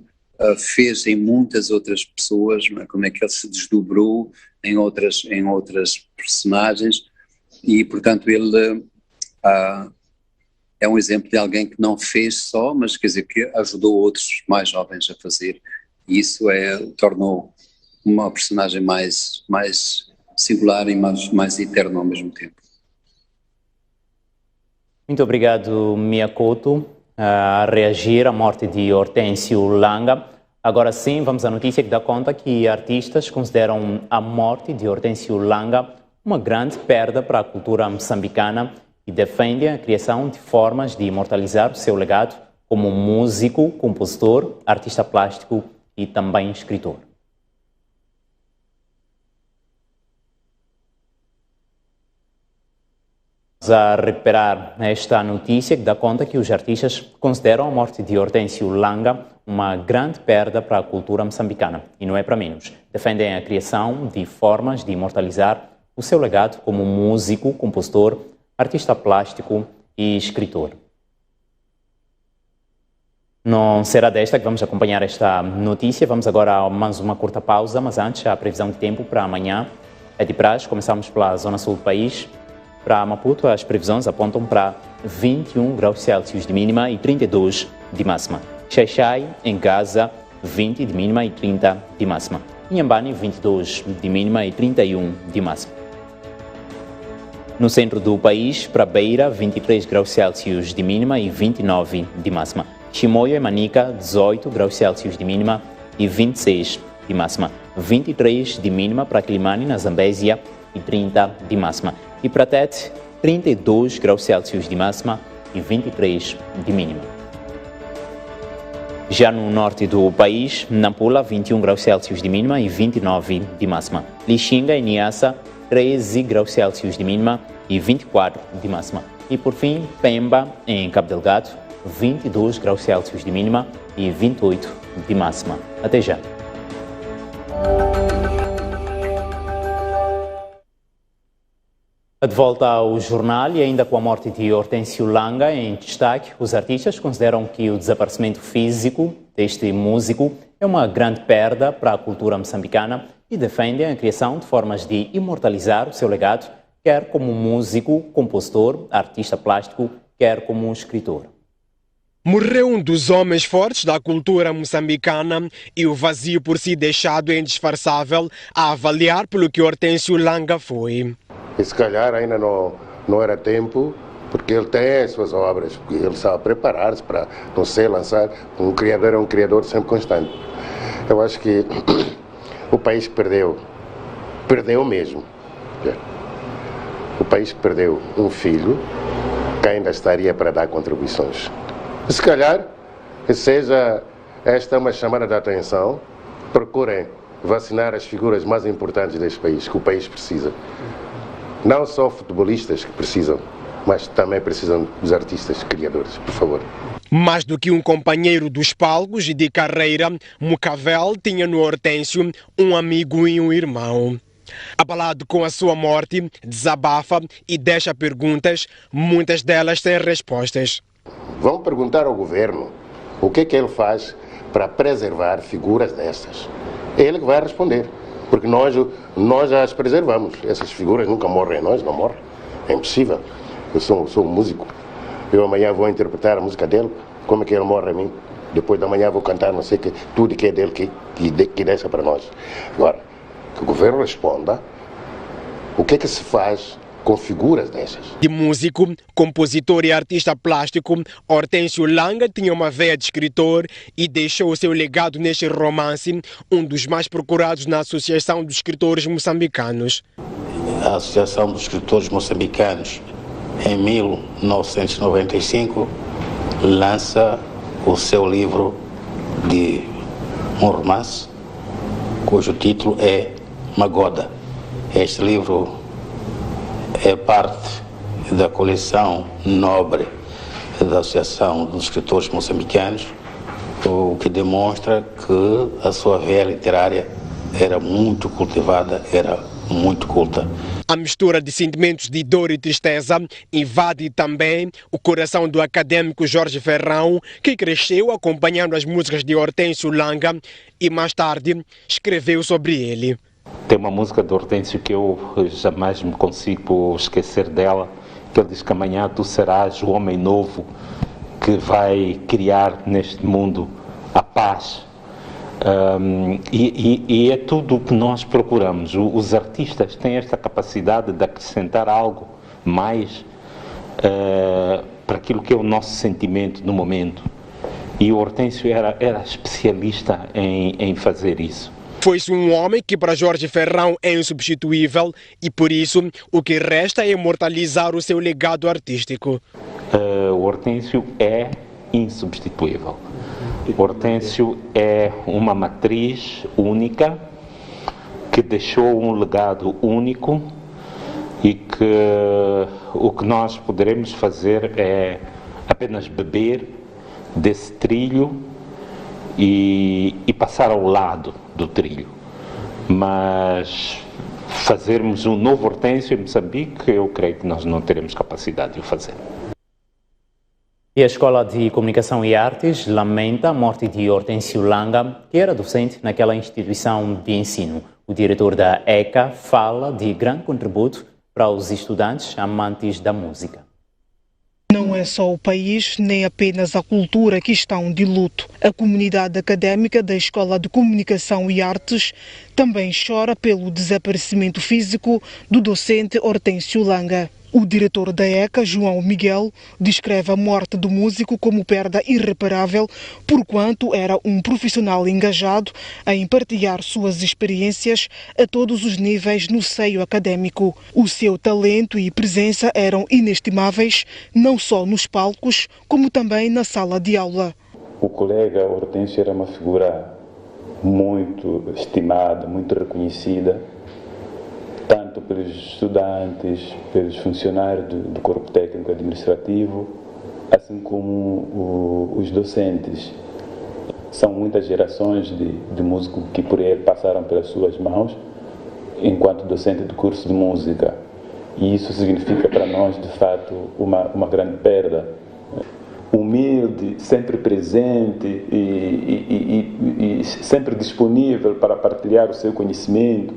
fez em muitas outras pessoas, como é que ele se desdobrou em outras personagens, e portanto ele é um exemplo de alguém que não fez só, mas quer dizer que ajudou outros mais jovens a fazer, e isso tornou uma personagem mais singular e mais eterno ao mesmo tempo. Muito obrigado, Miyakoto, a reagir à morte de Hortêncio Langa. Agora sim, vamos à notícia que dá conta que artistas consideram a morte de Hortêncio Langa uma grande perda para a cultura moçambicana e defendem a criação de formas de imortalizar o seu legado como músico, compositor, artista plástico e também escritor. A recuperar esta notícia que dá conta que os artistas consideram a morte de Hortêncio Langa uma grande perda para a cultura moçambicana e não é para menos. Defendem a criação de formas de imortalizar o seu legado como músico, compositor, artista plástico e escritor. Não será desta que vamos acompanhar esta notícia. Vamos agora a mais uma curta pausa, mas antes a previsão de tempo para amanhã é de praxe. Começamos pela zona sul do país. Para Maputo, as previsões apontam para 21 graus Celsius de mínima e 32 de máxima. Xai-Xai, em Gaza, 20 de mínima e 30 de máxima. Inhambane, 22 de mínima e 31 de máxima. No centro do país, para Beira, 23 graus Celsius de mínima e 29 de máxima. Chimoio e Manica, 18 graus Celsius de mínima e 26 de máxima. 23 de mínima para Quilimane, na Zambésia, e 30 de máxima. E para Tete, 32 graus Celsius de máxima e 23 de mínima. Já no norte do país, Nampula, 21 graus Celsius de mínima e 29 de máxima. Lixinga e Niassa, 13 graus Celsius de mínima e 24 de máxima. E por fim, Pemba, em Cabo Delgado, 22 graus Celsius de mínima e 28 de máxima. Até já. De volta ao jornal e ainda com a morte de Hortêncio Langa em destaque, os artistas consideram que o desaparecimento físico deste músico é uma grande perda para a cultura moçambicana e defendem a criação de formas de imortalizar o seu legado, quer como músico, compositor, artista plástico, quer como escritor. Morreu um dos homens fortes da cultura moçambicana e o vazio por si deixado é indisfarçável a avaliar pelo que Hortêncio Langa foi. E se calhar ainda não era tempo, porque ele tem as suas obras, porque ele sabe preparar-se para, não sei, lançar. Um criador é um criador sempre constante. Eu acho que o país perdeu mesmo. O país perdeu um filho que ainda estaria para dar contribuições. Se calhar, seja esta uma chamada de atenção, procurem vacinar as figuras mais importantes deste país, que o país precisa. Não só futebolistas que precisam, mas também precisam dos artistas, criadores, por favor. Mais do que um companheiro dos palcos e de carreira, Mucavel tinha no Hortêncio um amigo e um irmão. Abalado com a sua morte, desabafa e deixa perguntas, muitas delas sem respostas. Vão perguntar ao governo o que ele faz para preservar figuras dessas. É ele que vai responder. Porque nós já as preservamos. Essas figuras nunca morrem, nós não morrem. É impossível. Eu sou um músico. Eu amanhã vou interpretar a música dele. Como é que ele morre a mim? Depois da manhã vou cantar não sei que, tudo que é dele que deixa para nós. Agora, que o governo responda o que é que se faz com figuras dessas. De músico, compositor e artista plástico, Hortêncio Langa tinha uma veia de escritor e deixou o seu legado neste romance, um dos mais procurados na Associação dos Escritores Moçambicanos. A Associação dos Escritores Moçambicanos, em 1995, lança o seu livro de um romance, cujo título é Magoda. Este livro é parte da coleção nobre da Associação dos Escritores Moçambicanos, o que demonstra que a sua veia literária era muito cultivada, era muito culta. A mistura de sentimentos de dor e tristeza invade também o coração do acadêmico Jorge Ferrão, que cresceu acompanhando as músicas de Hortêncio Langa e mais tarde escreveu sobre ele. Tem uma música de Hortêncio que eu jamais me consigo esquecer dela, que ele diz que amanhã tu serás o homem novo que vai criar neste mundo a paz. E é tudo o que nós procuramos. Os artistas têm esta capacidade de acrescentar algo mais para aquilo que é o nosso sentimento no momento. E o Hortêncio era especialista em fazer isso. Foi-se um homem que para Jorge Ferrão é insubstituível e por isso o que resta é imortalizar o seu legado artístico. O Hortêncio é insubstituível. Hortêncio é uma matriz única que deixou um legado único e que o que nós poderemos fazer é apenas beber desse trilho e passar ao lado do trilho. Mas fazermos um novo Hortêncio em Moçambique, eu creio que nós não teremos capacidade de o fazer. E a Escola de Comunicação e Artes lamenta a morte de Hortêncio Langa, que era docente naquela instituição de ensino. O diretor da ECA fala de grande contributo para os estudantes amantes da música. Não é só o país, nem apenas a cultura que estão de luto. A comunidade académica da Escola de Comunicação e Artes também chora pelo desaparecimento físico do docente Hortêncio Langa. O diretor da ECA, João Miguel, descreve a morte do músico como perda irreparável, porquanto era um profissional engajado em partilhar suas experiências a todos os níveis no seio académico. O seu talento e presença eram inestimáveis, não só nos palcos, como também na sala de aula. O colega Hortêncio era uma figura muito estimada, muito reconhecida, tanto pelos estudantes, pelos funcionários do corpo técnico administrativo, assim como os docentes. São muitas gerações de músicos que por ele passaram pelas suas mãos enquanto docente do curso de música. E isso significa para nós, de fato, uma grande perda. Humilde, sempre presente e sempre disponível para partilhar o seu conhecimento,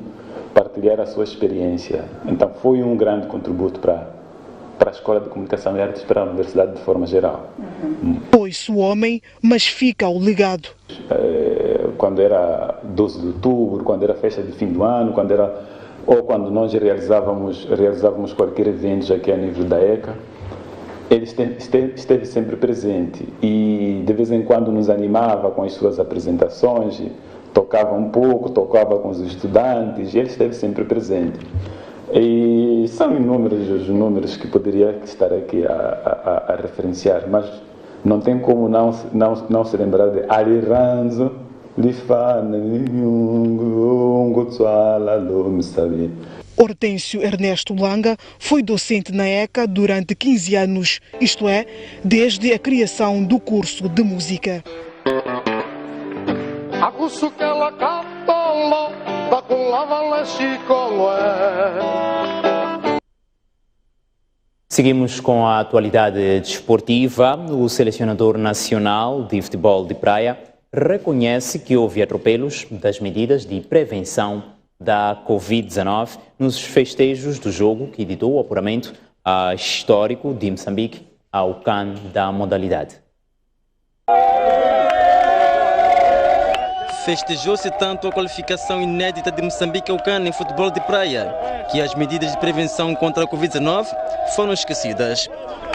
partilhar a sua experiência. Então foi um grande contributo para a Escola de Comunicação e Artes, para a Universidade de forma geral. Foi-se o homem, mas fica o legado. Quando era 12 de outubro, quando era festa de fim do ano, ou quando nós realizávamos qualquer evento aqui a nível da ECA, ele esteve sempre presente e de vez em quando nos animava com as suas apresentações, tocava um pouco, tocava com os estudantes, ele esteve sempre presente. E são inúmeros os números que poderia estar aqui a referenciar, mas não tem como não se lembrar de Aliranzo, Lifana, Hortêncio Ernesto Langa foi docente na ECA durante 15 anos, isto é, desde a criação do curso de música. Seguimos com a atualidade desportiva. O selecionador nacional de futebol de praia reconhece que houve atropelos das medidas de prevenção da Covid-19 nos festejos do jogo que editou o apuramento histórico de Moçambique ao CAN da modalidade. Festejou-se tanto a qualificação inédita de Moçambique ao CAN em futebol de praia, que as medidas de prevenção contra a Covid-19 foram esquecidas.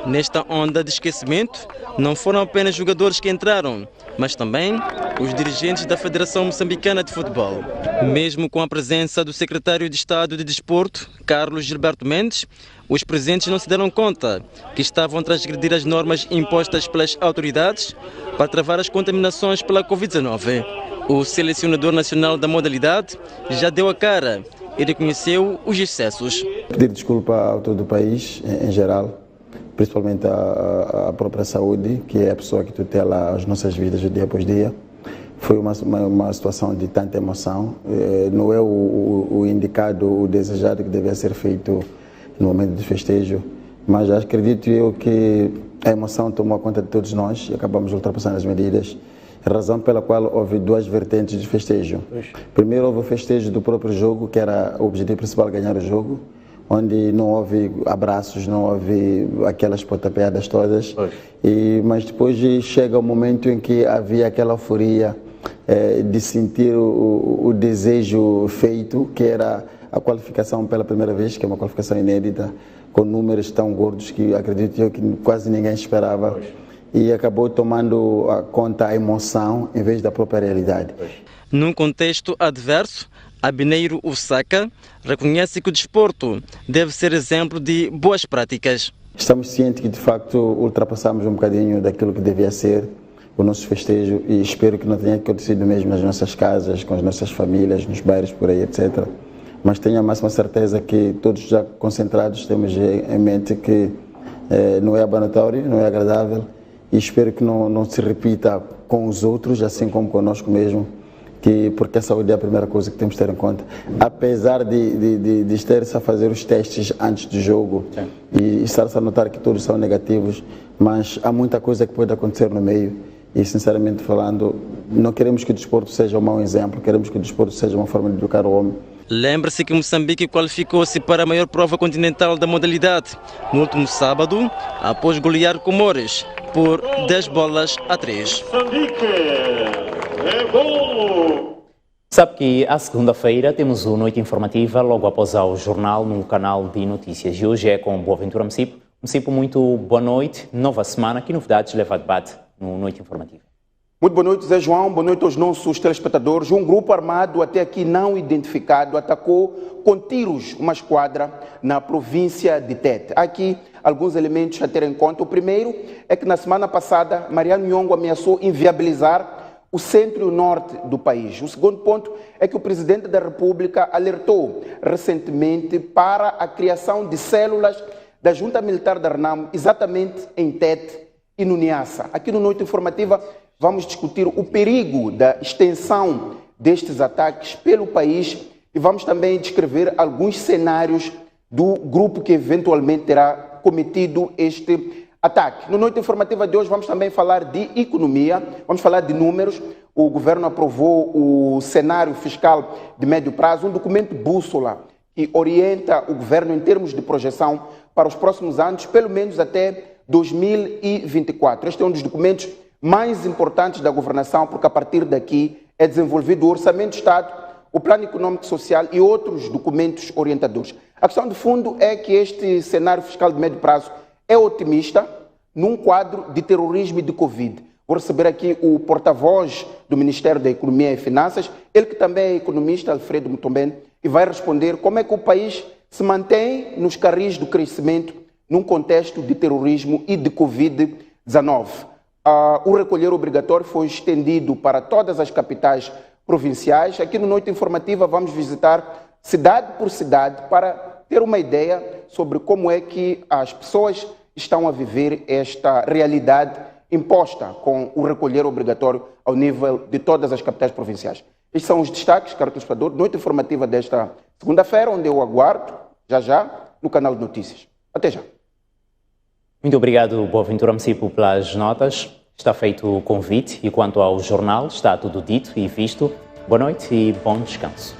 Nesta onda de esquecimento, não foram apenas jogadores que entraram, mas também os dirigentes da Federação Moçambicana de Futebol. Mesmo com a presença do secretário de Estado de Desporto, Carlos Gilberto Mendes, os presentes não se deram conta que estavam a transgredir as normas impostas pelas autoridades para travar as contaminações pela Covid-19. O selecionador nacional da modalidade já deu a cara e reconheceu os excessos. Pedir desculpa ao todo o país, em geral, principalmente à própria saúde, que é a pessoa que tutela as nossas vidas dia após dia. Foi uma situação de tanta emoção, não é o indicado, o desejado que devia ser feito no momento do festejo, mas acredito eu que a emoção tomou conta de todos nós e acabamos ultrapassando as medidas, razão pela qual houve duas vertentes de festejo. Primeiro houve o festejo do próprio jogo, que era o objetivo principal, ganhar o jogo, onde não houve abraços, não houve aquelas pontapéadas todas, mas depois chega o momento em que havia aquela euforia de sentir o desejo feito, que era a qualificação pela primeira vez, que é uma qualificação inédita, com números tão gordos que acredito eu que quase ninguém esperava, e acabou tomando a conta a emoção em vez da própria realidade. Num contexto adverso, Abineiro Usaka reconhece que o desporto deve ser exemplo de boas práticas. Estamos cientes que de facto ultrapassamos um bocadinho daquilo que devia ser o nosso festejo e espero que não tenha acontecido mesmo nas nossas casas, com as nossas famílias, nos bairros por aí, etc. Mas tenho a máxima certeza que todos já concentrados temos em mente que não é abonatório, não é agradável e espero que não se repita com os outros, assim como conosco mesmo, porque a saúde é a primeira coisa que temos que ter em conta. Apesar de estar-se a fazer os testes antes do jogo e estar-se a notar que todos são negativos, mas há muita coisa que pode acontecer no meio. E, sinceramente falando, não queremos que o desporto seja um mau exemplo, queremos que o desporto seja uma forma de educar o homem. Lembre-se que Moçambique qualificou-se para a maior prova continental da modalidade no último sábado, após golear Comores por 10-3. Sabe que à segunda-feira temos uma noite informativa logo após ao jornal no canal de notícias. E hoje é com Boaventura Mcipo. Mcipo, muito boa noite. Nova semana. Que novidades leva a debate no Noite Informativa? Muito boa noite, Zé João. Boa noite aos nossos telespectadores. Um grupo armado, até aqui não identificado, atacou com tiros uma esquadra na província de Tete. Há aqui alguns elementos a ter em conta. O primeiro é que na semana passada, Mariano Nhongo ameaçou inviabilizar o centro e o norte do país. O segundo ponto é que o presidente da República alertou recentemente para a criação de células da Junta Militar da RENAM, exatamente em Tete e no Niassa. Aqui no Noite Informativa vamos discutir o perigo da extensão destes ataques pelo país e vamos também descrever alguns cenários do grupo que eventualmente terá cometido este ataque. No Noite Informativa de hoje vamos também falar de economia, vamos falar de números. O governo aprovou o cenário fiscal de médio prazo, um documento bússola que orienta o governo em termos de projeção para os próximos anos, pelo menos até 2024. Este é um dos documentos mais importantes da governação, porque a partir daqui é desenvolvido o Orçamento de Estado, o Plano Econômico e Social e outros documentos orientadores. A questão de fundo é que este cenário fiscal de médio prazo é otimista num quadro de terrorismo e de Covid. Vou receber aqui o porta-voz do Ministério da Economia e Finanças, ele que também é economista, Alfredo Mutombene, e vai responder como é que o país se mantém nos carris do crescimento num contexto de terrorismo e de Covid-19. O recolher obrigatório foi estendido para todas as capitais provinciais. Aqui no Noite Informativa vamos visitar cidade por cidade para ter uma ideia sobre como é que as pessoas estão a viver esta realidade imposta com o recolher obrigatório ao nível de todas as capitais provinciais. Estes são os destaques, caro telespectador, Noite Informativa desta segunda-feira, onde eu aguardo, já, no canal de notícias. Até já. Muito obrigado, Boaventura Mcipo, pelas notas. Está feito o convite e quanto ao jornal, está tudo dito e visto. Boa noite e bom descanso.